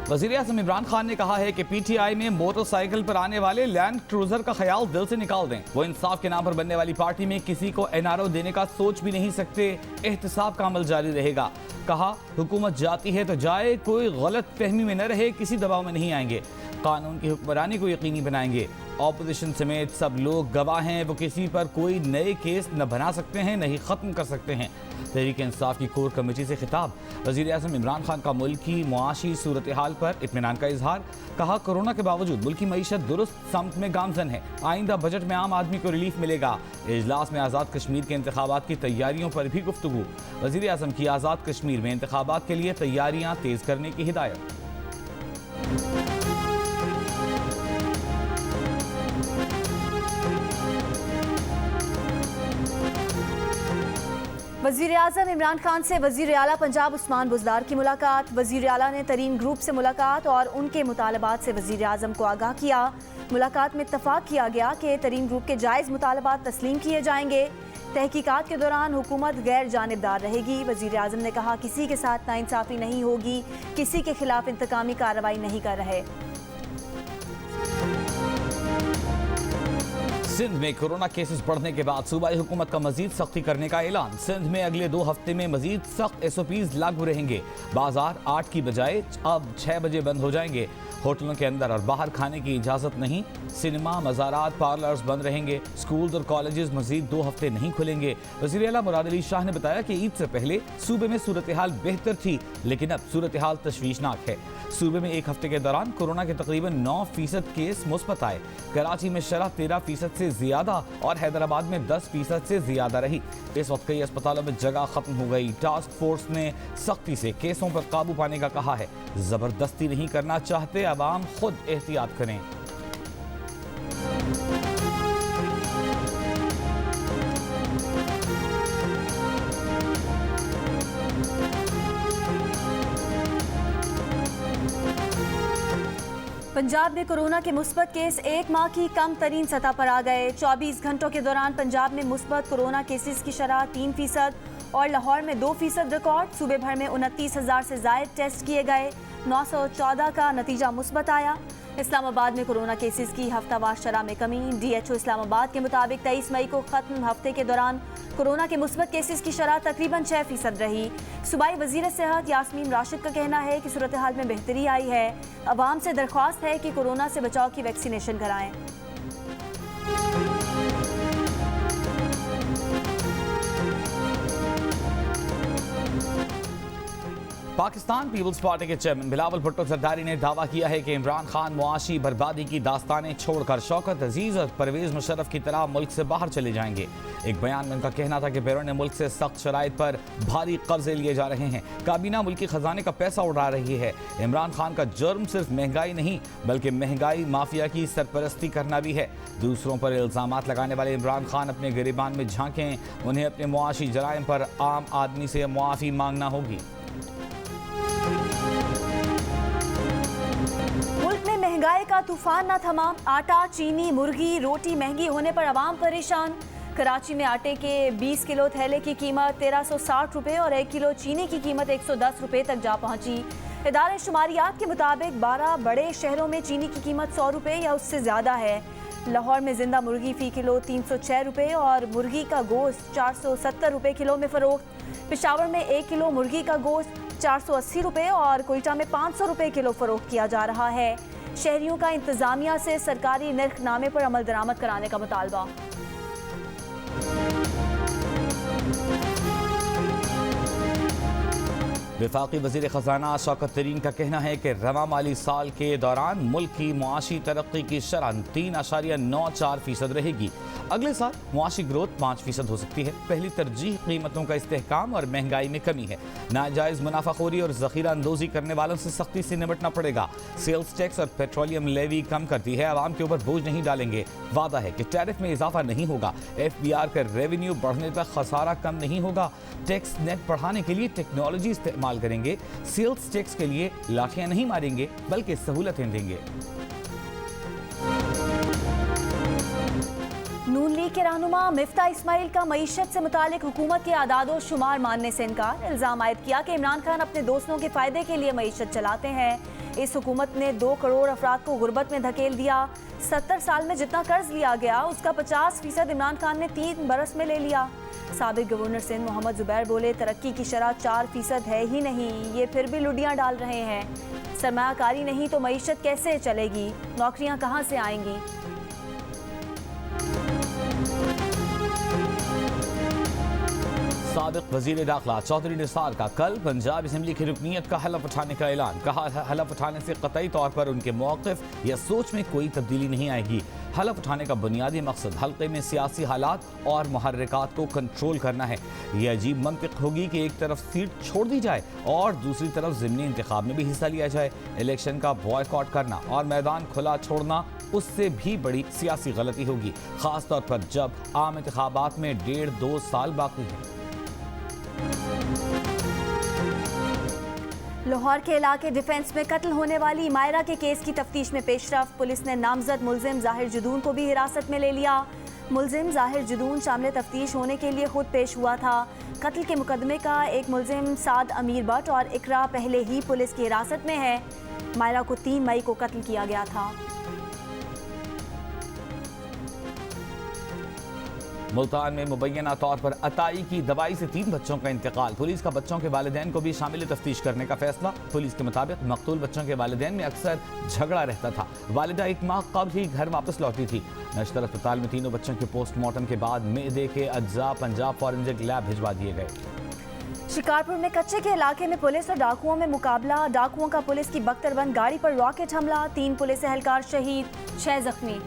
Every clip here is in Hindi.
वज़ीर-ए-आज़म इमरान खान ने कहा है कि पीटीआई में मोटरसाइकिल पर आने वाले लैंड क्रूजर का ख्याल दिल से निकाल दें। वो इंसाफ के नाम पर बनने वाली पार्टी में किसी को एनआरओ देने का सोच भी नहीं सकते। एहतसाब का अमल जारी रहेगा। कहा, हुकूमत जाती है तो जाए, कोई गलत फहमी में न रहे, किसी दबाव में नहीं आएंगे, कानून की हुक्मरानी को यकीनी बनाएंगे। ऑपोजिशन समेत सब लोग गवाह हैं, वो किसी पर कोई नए केस न बना सकते हैं, न ही ख़त्म कर सकते हैं। तहरीक इंसाफ की कोर कमेटी से खिताब। वज़ीर-ए-आज़म इमरान खान का मुल्की मुआशी सूरत हाल पर इत्मीनान का इजहार। कहा, कोरोना के बावजूद मुल्की मईशत दुरुस्त समत में गामजन है। आइंदा बजट में आम आदमी को रिलीफ मिलेगा। इजलास में आज़ाद कश्मीर के इंतखाबात की तैयारियों पर भी गुफ्तगू। वज़ीर-ए-आज़म की आज़ाद कश्मीर में इंतखाबात के लिए तैयारियाँ तेज़ करने की हिदायत। वज़ीर-ए-आज़म इमरान खान से वज़ीर आला पंजाब उस्मान बुज़दार की मुलाकात। वज़ीर आला ने तरीन ग्रुप से मुलाकात और उनके मुतालबात से वज़ीर-ए-आज़म को आगाह किया। मुलाकात में इत्तफ़ाक़ किया गया कि तरीन ग्रुप के जायज़ मुतालबात तस्लीम किए जाएंगे। तहकीकात के दौरान हुकूमत गैर जानिबदार रहेगी। वज़ीर-ए-आज़म ने कहा, किसी के साथ नाइंसाफ़ी नहीं होगी, किसी के खिलाफ इंतकामी कार्रवाई नहीं कर रहे। सिंध में कोरोना केसेस बढ़ने के बाद सूबाई हुकूमत का मजीद सख्ती करने का ऐलान। सिंध में अगले 2 हफ्ते में मजीद सख्त SOPs लागू रहेंगे। बाजार 8 की बजाय अब 6 बजे बंद हो जाएंगे। होटलों के अंदर और बाहर खाने की इजाज़त नहीं। सिनेमा, मज़ारात, पार्लर्स बंद रहेंगे। स्कूल्स और कॉलेजेस मजीद 2 हफ्ते नहीं खुलेंगे। वज़ीर आला मुराद अली शाह ने बताया कि ईद से पहले सूबे में सूरत हाल बेहतर थी, लेकिन अब सूरत हाल तशवीशनाक है। सूबे में 1 हफ्ते के दौरान कोरोना के तकरीबन 9% केस मुस्बत आए। कराची में शरह 13% से ज़्यादा और हैदराबाद में 10% से ज़्यादा रही। इस वक्त कई अस्पतालों में जगह खत्म हो गई। टास्क फोर्स ने सख्ती से केसों पर काबू पाने का कहा है। ज़बरदस्ती नहीं करना चाहते, अवाम खुद एहतियात करें। पंजाब में कोरोना के मुस्बत केस 1 माह की कम तरीन सतह पर आ गए। 24 घंटों के दौरान पंजाब में मुस्बत कोरोना केसेस की शरह 3% और लाहौर में 2% रिकॉर्ड। सूबे भर में 29,000 से ज़ायद टेस्ट किए गए। 914 का नतीजा मुस्बत आया। इस्लामाबाद में कोरोना केसेस की हफ्तावार शरह में कमी। DHO इस्लामाबाद के मुताबिक 23 मई को ख़त्म हफ्ते के दौरान कोरोना के मुस्बत केसेस की शरह तकरीबन 6% रही। सूबाई वज़ीर सेहत यास्मीन राशिद का कहना है कि सूरत हाल में बेहतरी आई है। अवाम से दरख्वास्त है कि कोरोना से बचाव की वैक्सीनेशन कराएं। पाकिस्तान पीपल्स पार्टी के चेयरमैन बिलावल भुट्टो जरदारी ने दावा किया है कि इमरान खान मुआशी बर्बादी की दास्तानें छोड़कर शौकत अजीज और परवेज मुशर्रफ की तरह मुल्क से बाहर चले जाएंगे। एक बयान में उनका कहना था कि बैरून मुल्क से सख्त शराइत पर भारी कर्जे लिए जा रहे हैं। काबीना मुल्की खजाने का पैसा उड़ा रही है। इमरान खान का जुर्म सिर्फ महंगाई नहीं बल्कि महंगाई माफिया की सरपरस्ती करना भी है। दूसरों पर इल्जामात लगाने वाले इमरान खान अपने गिरेबान में झांकें। उन्हें अपने मुआशी जराइम पर आम आदमी से मुआफ़ी मांगना होगी। मुल्क में महंगाई का तूफान न थमा। आटा, चीनी, मुर्गी, रोटी महंगी होने पर आवाम परेशान। कराची में आटे के 20 किलो थैले की कीमत 1360 रुपये और 1 किलो चीनी की कीमत 110 रुपये तक जा पहुंची। इदारे शुमारियात के मुताबिक 12 बड़े शहरों में चीनी की कीमत 100 रुपये या उससे ज़्यादा है। लाहौर में जिंदा मुर्गी फ़ी किलो 306 रुपये और मुर्गी का गोश्त 470 रुपये किलो में फ़रोख्त। पेशावर में 1 किलो मुर्गी का गोश्त 480 रुपये और कोयटा में 500 रुपये किलो फ़रोख्त किया जा रहा है। शहरियों का इंतज़ामिया से सरकारी निर्खनामे पर अमल दरामद कराने का मुतालबा। वफाकी वज़ीर ख़जाना शौकत तरीन का कहना है कि रवा माली साल के दौरान मुल्क की मुआशी तरक्की की शरह 3.94% रहेगी। अगले साल मुआशी ग्रोथ 5% हो सकती है। पहली तरजीह कीमतों का इस्तेहकाम और महंगाई में कमी है। नाजायज़ मुनाफाखोरी और ज़ख़ीरा अंदोज़ी करने वालों से सख्ती से निपटना पड़ेगा। सेल्स टैक्स और पेट्रोलियम लेवी कम करती है, आवाम के ऊपर बोझ नहीं डालेंगे। वादा है कि टैरिफ में इजाफा नहीं होगा। FBR का रेवेन्यू बढ़ने तक खसारा कम नहीं होगा। टैक्स नेट बढ़ाने के लिए टेक्नोलॉजी इस्तेमाल करेंगे। सेल्स टैक्स के लिए लाठियां नहीं मारेंगे बल्कि सहूलतें देंगे। नून लीग के रहनुमा मिफ्ता इस्माइल का मईशत से मुतालिक हुकूमत के आदादो शुमार मानने से इनकार। इल्जाम आयद किया कि इमरान खान अपने दोस्तों के फायदे के लिए मईशत चलाते हैं। इस हुकूमत ने 2 करोड़ अफराद को गुर्बत में धकेल दिया। 70 साल में जितना कर्ज लिया गया उसका 50% इमरान खान ने 3 बरस में ले लिया। साबिक गवर्नर सिंध मोहम्मद जुबैर बोले, तरक्की की शरह 4% है ही नहीं, ये फिर भी लुडियाँ डाल रहे हैं। सरमायाकारी नहीं तो मईशत कैसे चलेगी, नौकरियाँ कहाँ से आएंगी। साबिक वजीर दाखिला चौधरी निसार का कल पंजाब असेंबली की रुकनीत का हलफ उठाने का ऐलान। कहा, हलफ उठाने से कतई तौर पर उनके मौक़िफ़ या सोच में कोई तब्दीली नहीं आएगी। हलफ उठाने का बुनियादी मकसद हल्के में सियासी हालात और मुहर्रिकात को कंट्रोल करना है। यह अजीब मंतिक होगी कि एक तरफ सीट छोड़ दी जाए और दूसरी तरफ ज़िमनी इंतखाब में भी हिस्सा लिया जाए। इलेक्शन का बॉयकॉट करना और मैदान खुला छोड़ना उससे भी बड़ी सियासी गलती होगी, ख़ास तौर पर जब आम इंतखाबात में 1.5-2 साल बाकी हैं। लाहौर के इलाके डिफेंस में कत्ल होने वाली मायरा के केस की तफ्तीश में पेशरफ। पुलिस ने नामजद मुलजिम जाहिर जुदून को भी हिरासत में ले लिया। मुलजिम जाहिर जुदून शामिल तफ्तीश होने के लिए खुद पेश हुआ था। कत्ल के मुकदमे का एक मुलजिम साद अमीर भट्ट और इकरा पहले ही पुलिस की हिरासत में है। मायरा को 3 मई को कत्ल किया गया था। मुल्तान में मुबैना तौर पर अताई की दवाई से 3 बच्चों का इंतकाल। पुलिस का बच्चों के वालिदैन को भी शामिल तफ्तीश करने का फैसला। पुलिस के मुताबिक मकतूल बच्चों के वालिदैन में अक्सर झगड़ा रहता था। वालिदा 1 माह कबल ही घर वापस लौटी थी। नश्तर अस्पताल में तीनों बच्चों के पोस्टमार्टम के बाद मेदे के अज्जा पंजाब फॉरेंसिक लैब भिजवा दिए गए। शिकारपुर में कच्चे के इलाके में पुलिस और डाकुओं में मुकाबला। डाकुओं का पुलिस की बख्तरबंद गाड़ी पर रॉकेट हमला। 3 पुलिस एहलकार शहीद, 6 जख्मी।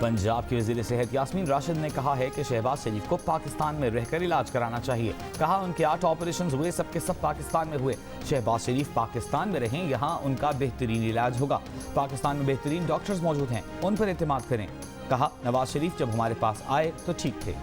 पंजाब की वज़ीर सेहत यास्मीन राशिद ने कहा है कि शहबाज शरीफ को पाकिस्तान में रहकर इलाज कराना चाहिए। कहा, उनके 8 ऑपरेशन हुए, सबके सब पाकिस्तान में हुए। शहबाज शरीफ पाकिस्तान में रहें, यहाँ उनका बेहतरीन इलाज होगा। पाकिस्तान में बेहतरीन डॉक्टर्स मौजूद हैं, उन पर एतमाद करें। कहा, नवाज शरीफ जब हमारे पास आए तो ठीक थे।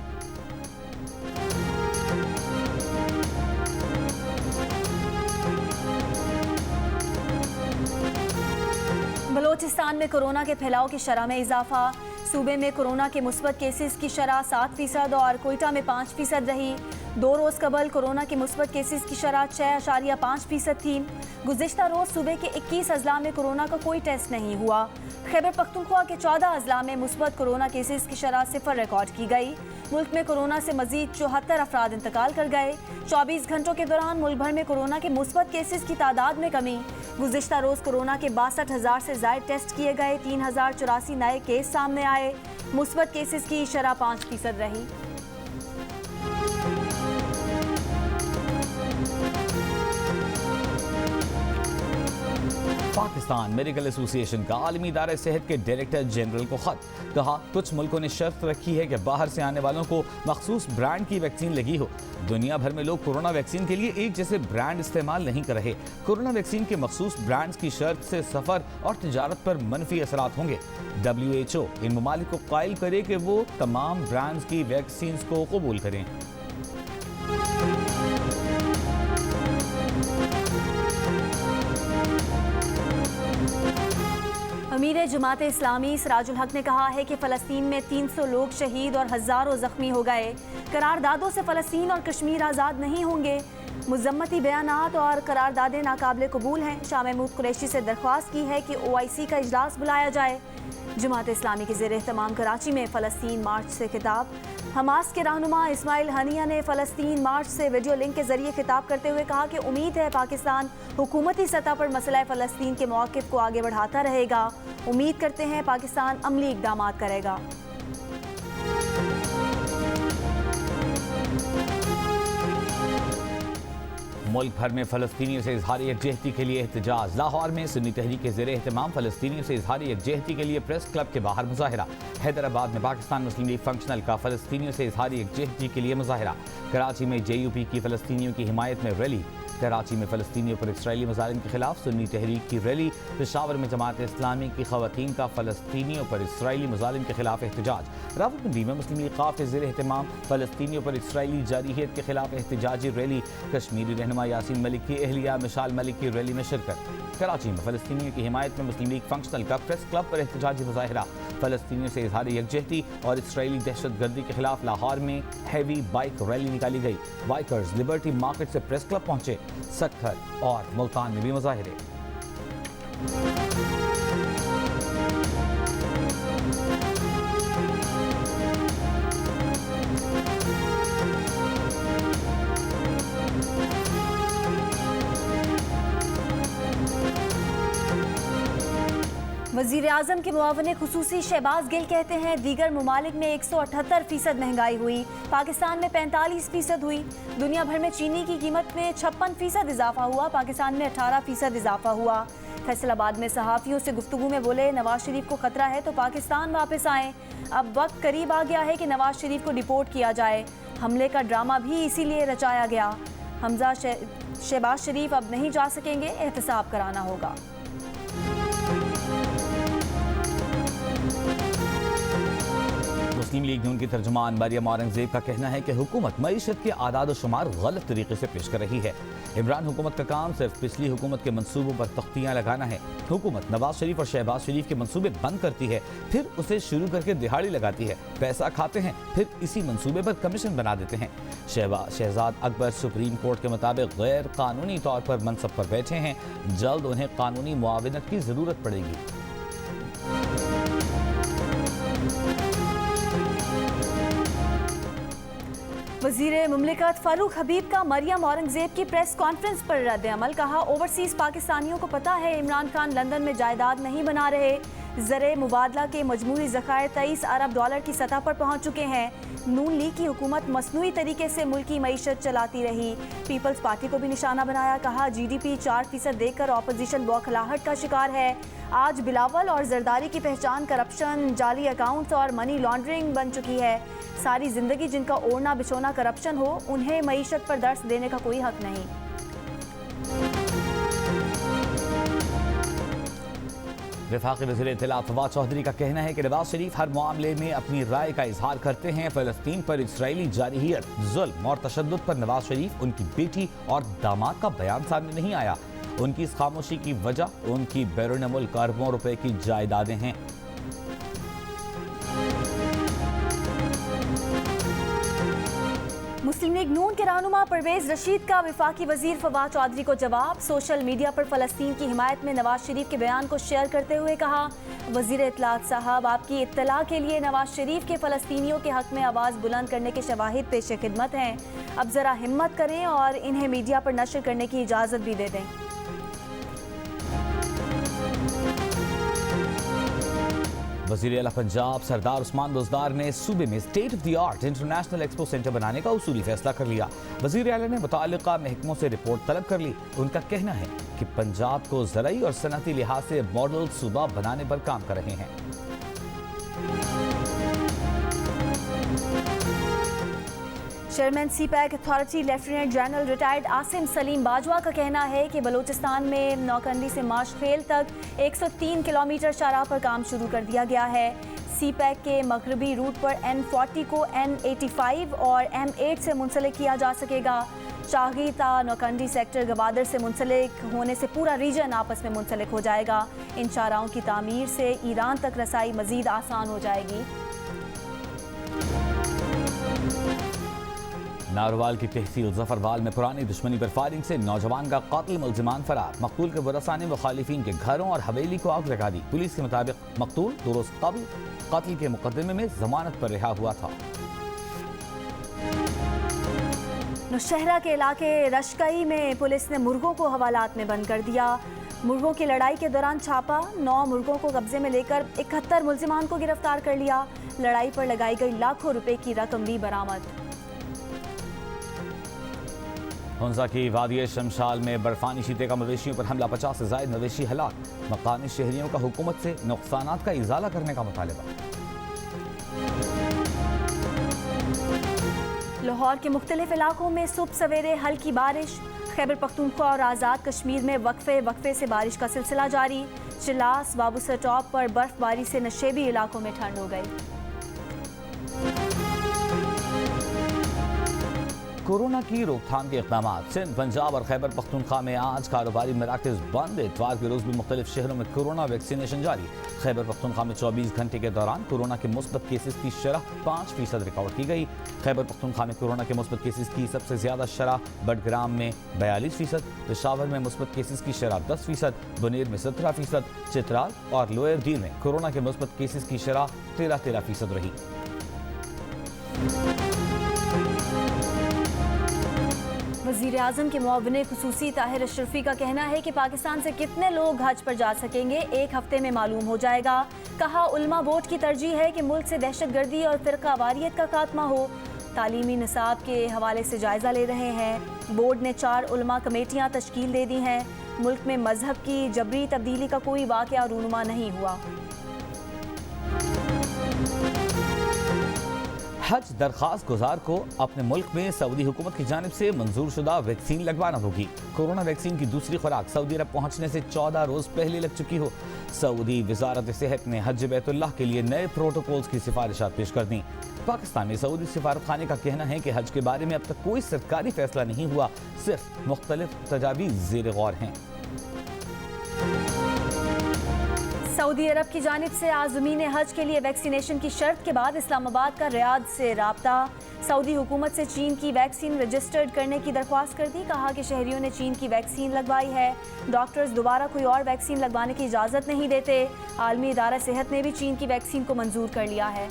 बलोचिस्तान में कोरोना के फैलाव की शरह में इजाफा। सूबे में कोरोना के मुस्बत केसेस की शरह 7% और कोयटा में 5% रही। 2 रोज़ कबल कोरोना के मुस्बत केसेस की शरह 6.5% थी। गुज़िश्ता रोज़ सूबे के 21 अजला में कोरोना का कोई टेस्ट नहीं हुआ। खैबर पख्तूनख्वा के 14 अजला में मुस्बत कोरोना केसेस की शरह 0 रिकॉर्ड की गई। मुल्क में कोरोना से मजीद 74 अफराद इंतकाल कर गए। 24 घंटों के दौरान मुल्क भर में कोरोना के मुस्बत केसेस की तादाद में कमी। गुज़िश्ता रोज़ कोरोना के 62,000 से ज़ायद टेस्ट किए गए। 3,084 नए केस सामने आए। मुस्बत केसेस की शरह 5% रही। पाकिस्तान मेडिकल एसोसिएशन का आलमी इदारे सेहत के डायरेक्टर जनरल को खत। कहा, कुछ मुल्कों ने शर्त रखी है कि बाहर से आने वालों को मखसूस ब्रांड की वैक्सीन लगी हो। दुनिया भर में लोग कोरोना वैक्सीन के लिए एक जैसे ब्रांड इस्तेमाल नहीं कर रहे। कोरोना वैक्सीन के मखसूस ब्रांड्स की शर्त से सफ़र और तिजारत पर मनफी असरात होंगे। WHO इन ममालिक को कायल करे कि वो तमाम ब्रांड्स की वैक्सीन को कबूल करें। अमीर जमात इस्लामी सिराजुल हक ने कहा है कि फ़लस्तीन में 300 लोग शहीद और हज़ारों ज़ख्मी हो गए। करारदादों से फ़लस्तीन और कश्मीर आज़ाद नहीं होंगे। मुज़म्मती बयानात और करारदादें नाकाबिले कबूल हैं। शाह महमूद कुरैशी से दरख्वास्त की है कि OIC का इजलास बुलाया जाए। जमात इस्लामी के ज़ेर एहतमाम कराची में फ़लस्तीन मार्च से खिताब। हमास के रहनुमा इस्माइल हनिया ने फ़लस्तीन मार्च से वीडियो लिंक के जरिए खिताब करते हुए कहा कि उम्मीद है पाकिस्तान हुकूमती सतह पर मसला फ़लस्तीन के मौक़िफ़ को आगे बढ़ाता रहेगा। उम्मीद करते हैं पाकिस्तान अमली इक़दाम करेगा। मुल्क भर में फ़लस्तीनियों से इजहार यकजहती के लिए एहतजाज। लाहौर में सुन्नी तहरीक के ज़ेर एहतमाम फ़लस्तीनियों से इजहार यकजहती के लिए प्रेस क्लब के बाहर मुजाहिरा। हैदराबाद में पाकिस्तान मुस्लिम लीग फंक्शनल का फ़लस्तीनियों से इजहार यकजहती के लिए मुजाहिरा। कराची में JUP की फ़लस्तीनियों की हिमायत में रैली। कराची में फ़लस्तीनियों पर इसराइली मज़ालिम के खिलाफ सुन्नी तहरीक की रैली। पेशावर में जमात इस्लामी की ख़वातीन का फ़लस्तीनियों पर इसराइली मज़ालिम के खिलाफ एहतजाज। रावलपिंडी में मुस्लिम लीग क़ाफ़ के ज़ेर एहतमाम फ़लस्तीनियों पर इसराइली जारहियत के खिलाफ एहतजाजी रैली। कश्मीरी रहनुमा यासीन मलिक की अहलिया मिशाल मलिक की रैली में शिरकत। कराची में फ़लस्तीनियों की हिमायत में मुस्लिम लीग फंक्शनल का प्रेस क्लब पर एहतजाजी मुजाहिरा। फ़लस्तीनियों से इजहार यकजहती और इसराइली दहशतगर्दी के खिलाफ लाहौर में हैवी बाइक रैली निकाली गई। बाइकर्स लिबर्टी मार्केट से प्रेस क्लब पहुंचे। सक्खर और मुल्तान में भी मुजाहिरे। वज़ीर आज़म के मुआवने खुसूसी शहबाज गिल कहते हैं दीगर ममालिक में 178% महंगाई हुई, पाकिस्तान में 45% हुई। दुनिया भर में चीनी की कीमत में 56% इजाफा हुआ, पाकिस्तान में 18% इजाफा हुआ। फैसलाबाद में सहाफ़ियों से गुफ्तगू में बोले नवाज शरीफ को खतरा है तो पाकिस्तान वापस आएँ। अब वक्त करीब आ गया है कि नवाज शरीफ को डिपोर्ट किया जाए। हमले का ड्रामा भी इसीलिए रचाया गया। हमजा शहबाज शरीफ अब नहीं जा सकेंगे, एहतसाब कराना होगा। मुस्लिम लीग नून की तर्जुमान मरियम औरंगजेब का कहना है कि हुकूमत मईशत के आदाद शुमार गलत तरीके से पेश कर रही है। इमरान हुकूमत का काम सिर्फ पिछली हुकूमत के मंसूबों पर तख्तियां लगाना है। हुकूमत नवाज शरीफ और शहबाज शरीफ के मंसूबे बंद करती है, फिर उसे शुरू करके दिहाड़ी लगाती है, पैसा खाते हैं, फिर इसी मंसूबे पर कमीशन बना देते हैं। शहजाद अकबर सुप्रीम कोर्ट के मुताबिक गैर कानूनी तौर पर मनसब पर बैठे हैं, जल्द उन्हें कानूनी मुआविनत की जरूरत पड़ेगी। वज़ीर मुमलिकत फारूक हबीब का मरियम औरंगजेब की प्रेस कॉन्फ्रेंस पर रद्द-ए-अमल। कहा ओवरसीज़ पाकिस्तानियों को पता है इमरान खान लंदन में जायदाद नहीं बना रहे। ज़रे मुबादला के मजमूई ज़खायर 23 अरब डॉलर की सतह पर पहुंच चुके हैं। नून लीग की हुकूमत मसनूई तरीके से मुल्की मईशत चलाती रही। पीपल्स पार्टी को भी निशाना बनाया। कहा GDP 4% देखकर अपोजिशन बौखलाहट का शिकार है। आज बिलावल और जरदारी की पहचान करप्शन, जाली अकाउंट्स और मनी लॉन्ड्रिंग बन चुकी है। सारी जिंदगी जिनका ओढ़ना बिछोना करप्शन हो, उन्हें मईशत पर दर्स देने का कोई हक नहीं। वफाकी वज़ीर इत्तलात फवाद चौधरी का कहना है कि नवाज शरीफ हर मामले में अपनी राय का इजहार करते हैं। फ़लस्तीन पर इसराइली जारहियत, जुल्म और तशद्दुद पर नवाज शरीफ, उनकी बेटी और दामाद का बयान सामने नहीं आया। उनकी इस खामोशी की वजह उनकी बैरून मुल्क अरबों रुपए की जायदादें हैं। मुस्लिम लीग नून के रहनुमा परवेज रशीद का वफाकी वजीर फवाद चौधरी को जवाब। सोशल मीडिया पर फ़लस्तीन की हिमायत में नवाज शरीफ के बयान को शेयर करते हुए कहा, वज़ीर इत्तलात साहब, आपकी इत्तला के लिए नवाज शरीफ के फ़लस्तीनियों के हक़ में आवाज़ बुलंद करने के शवाहिद पेश खिदमत हैं। अब ज़रा हिम्मत करें और इन्हें मीडिया पर नशर करने की इजाज़त भी दे दें। वज़ीर आला पंजाब सरदार उस्मान बुज़दार ने सूबे में state of the art international expo centre बनाने का उसूली फैसला कर लिया। वज़ीर आला ने मुताल्लिका महकमों से रिपोर्ट तलब कर ली। उनका कहना है कि पंजाब को ज़राई और सनअती लिहाज से मॉडल सूबा बनाने पर काम कर रहे हैं। Chairman CPAC authority lieutenant general retired Asim Salim Bajwa का कहना है कि बलूचिस्तान में नौकंडी से माशखेल तक 103 किलोमीटर शाहराह पर काम शुरू कर दिया गया है। CPAC के मगरबी रूट पर N40 को N85 और M8 से मुंसलिक किया जा सकेगा। शाही ता नौकंडी सेक्टर गवादर से मुंसलिक होने से पूरा रीजन आपस में मुंसलिक हो जाएगा। इन शाहराहों की तामीर से ईरान तक रसाई मजीद आसान हो जाएगी। नारोवाल की तहसील जफरवाल में पुरानी दुश्मनी पर फायरिंग से नौजवान का कातिल मुल्जिमान फरार। मकतूल के वरसा ने मुखालिफिन के घरों और हवेली को आग लगा दी। पुलिस के मुताबिक मकतूल 2 रोज कबल कत्ल के मुकदमे में जमानत पर रिहा हुआ था। नौशहरा के इलाके रशकई में पुलिस ने मुर्गों को हवालात में बंद कर दिया। मुर्गों की लड़ाई के दौरान छापा, 9 मुर्गों को कब्जे में लेकर 71 मुल्जिमान को गिरफ्तार कर लिया। लड़ाई पर लगाई गई लाखों रुपए की रकम भी बरामद। हुंजा की वादी शमशाल में बर्फानी शीते का मवेशियों पर हमला, 50 से ज़ायद मवेशी हलाक। मकामी शहरियों का हुकूमत से नुकसानात का इजाला करने का मुतालबा। लाहौर के मुख्तलिफ इलाकों में सुबह सवेरे हल्की बारिश। खैबर पख्तूनख्वा और आज़ाद कश्मीर में वक्फे से बारिश का सिलसिला जारी। चिलास बाबूसर टॉप पर बर्फबारी से नशेबी इलाकों में ठंड हो गई। कोरोना की रोकथाम के इक़दाम। सिंध, पंजाब और खैबर पख्तूनख्वा में आज कारोबारी मराकज़ बंद। इतवार के रोज़ भी मुख्तलिफ शहरों में कोरोना वैक्सीनेशन जारी। खैबर पख्तूनख्वा में 24 घंटे के दौरान कोरोना के मुस्बत केसेस की शरह 5% रिकॉर्ड की गई। खैबर पख्तूनख्वा में कोरोना के मुस्बत केसेस की सबसे ज़्यादा शरह बडग्राम में 42%, पेशावर में मुस्बत केसेस की शरह 10%, बुनेर में 17%, चित्राल और लोअर दीर में कोरोना के मुस्बत केसेस की शरह 13% रही। वज़ीर आज़म के मुआविन खुसूसी ताहिर अशरफी का कहना है कि पाकिस्तान से कितने लोग हज पर जा सकेंगे 1 हफ्ते में मालूम हो जाएगा। कहा, उल्मा बोर्ड की तरजीह है कि मुल्क से दहशतगर्दी और फ़िरका वारियत का खात्मा हो। तालीमी निसाब के हवाले से जायज़ा ले रहे हैं। बोर्ड ने 4 उल्मा कमेटियाँ तश्कील दे दी हैं। मुल्क में मजहब की जबरी तब्दीली का कोई वाक़या रूनुमा नहीं हुआ। हज दरख्वास्त गुजार को अपने मुल्क में सऊदी हुकूमत की जानिब से मंजूर शुदा वैक्सीन लगवाना होगी। कोरोना वैक्सीन की दूसरी खुराक सऊदी अरब पहुंचने से 14 रोज़ पहले लग चुकी हो। सऊदी वजारत सेहत ने हज बैतुल्लाह के लिए नए प्रोटोकॉल्स की सिफारिशात पेश कर दी। पाकिस्तान में सऊदी सिफारत खाने का कहना है कि हज के बारे में अब तक कोई सरकारी फैसला नहीं हुआ, सिर्फ मुख्तलिफ तजावीज़ ज़ेर गौर हैं। सऊदी अरब की जानिब से आज़मीन हज के लिए वैक्सीनेशन की शर्त के बाद इस्लामाबाद का रियाद से राब्ता। सऊदी हुकूमत से चीन की वैक्सीन रजिस्टर्ड करने की दरख्वास्त कर दी। कहा कि शहरियों ने चीन की वैक्सीन लगवाई है, डॉक्टर्स दोबारा कोई और वैक्सीन लगवाने की इजाज़त नहीं देते। आलमी इदारा सेहत ने भी चीन की वैक्सीन को मंजूर कर लिया है।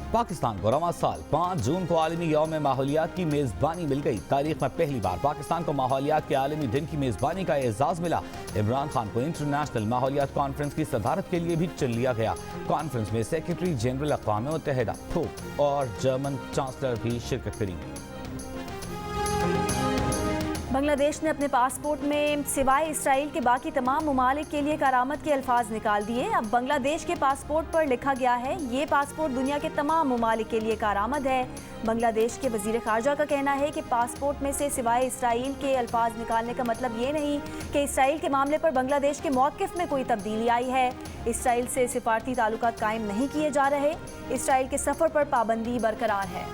पाकिस्तान को रवां साल 5 जून को आलमी यौम माहौलियात की मेज़बानी मिल गई। तारीख में पहली बार पाकिस्तान को माहौलियात के आलमी दिन की मेज़बानी का एजाज़ मिला। इमरान खान को इंटरनेशनल माहौलियात कॉन्फ्रेंस की सदारत के लिए भी चुन लिया गया। कॉन्फ्रेंस में सेक्रेटरी जनरल अक़वाम मुत्तहिदा, पोप और जर्मन चांसलर भी शिरकत करेंगे। बांग्लादेश ने अपने पासपोर्ट में सिवाय इसराइल के बाकी तमाम ममालिक के लिए करामत के अल्फाज निकाल दिए। अब बांग्लादेश के पासपोर्ट पर लिखा गया है, ये पासपोर्ट दुनिया के तमाम ममालिक के लिए करामत है। बांग्लादेश के वजीर खारजा का कहना है कि पासपोर्ट में से सिवाय इसराइल के अल्फाज निकालने का मतलब ये नहीं कि इसराइल के मामले पर बांग्लादेश के मौक़िफ़ में कोई तब्दीली आई है। इसराइल से सिफारती ताल्लुकात कायम नहीं किए जा रहे। इसराइल के सफ़र पर पाबंदी बरकरार है।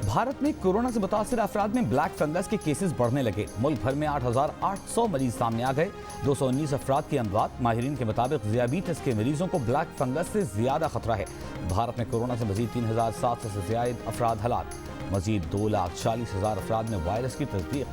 भारत में कोरोना से मुतासिर अफराद में ब्लैक फंगस के केसेस बढ़ने लगे। मुल्क भर में 8,800 मरीज सामने आ गए। 219 अफराद की अमवात। माहिरीन के मुताबिक ज़ियाबीतस के मरीजों को ब्लैक फंगस से ज़्यादा खतरा है। भारत में कोरोना से मजीद 3,700 से ज़्यादा अफराद हलाक। मजीद 2,40,000 अफराद में वायरस की तस्दीक।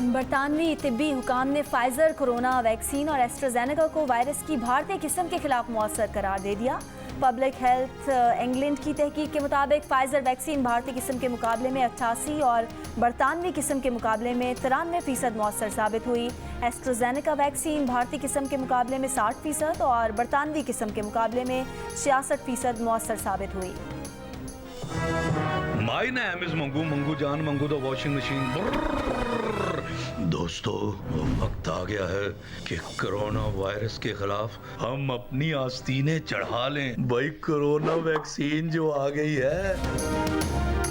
बरतानवी तिब्बी हुकाम ने फाइजर कोरोना वैक्सीन और एस्ट्राजेनेका को वायरस की भारतीय किस्म के खिलाफ मौसर करार दे दिया। पब्लिक हेल्थ इंग्लैंड की तहकीक के मुताबिक फाइजर वैक्सीन भारतीय किस्म के मुकाबले में 88 और बरतानवी किस्म के मुकाबले में 93% मौसर साबित हुई। एस्ट्राजेनेका वैक्सीन भारतीय किस्म के मुकाबले में 60% और बरतानवी किस्म के मुकाबले में 66% मौसर साबित हुई। माई नेम इज मंगू जान मंगू द वॉशिंग मशीन। दोस्तों, वक्त आ गया है कि कोरोना वायरस के खिलाफ हम अपनी आस्तीनें चढ़ा लें। भाई, कोरोना वैक्सीन जो आ गई है।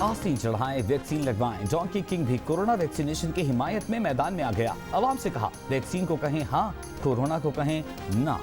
आस्तीन चढ़ाएं, वैक्सीन लगवाएं। डोंकी किंग भी कोरोना वैक्सीनेशन की हिमायत में मैदान में आ गया। आवाम से कहा, वैक्सीन को कहें हाँ, कोरोना को कहें ना।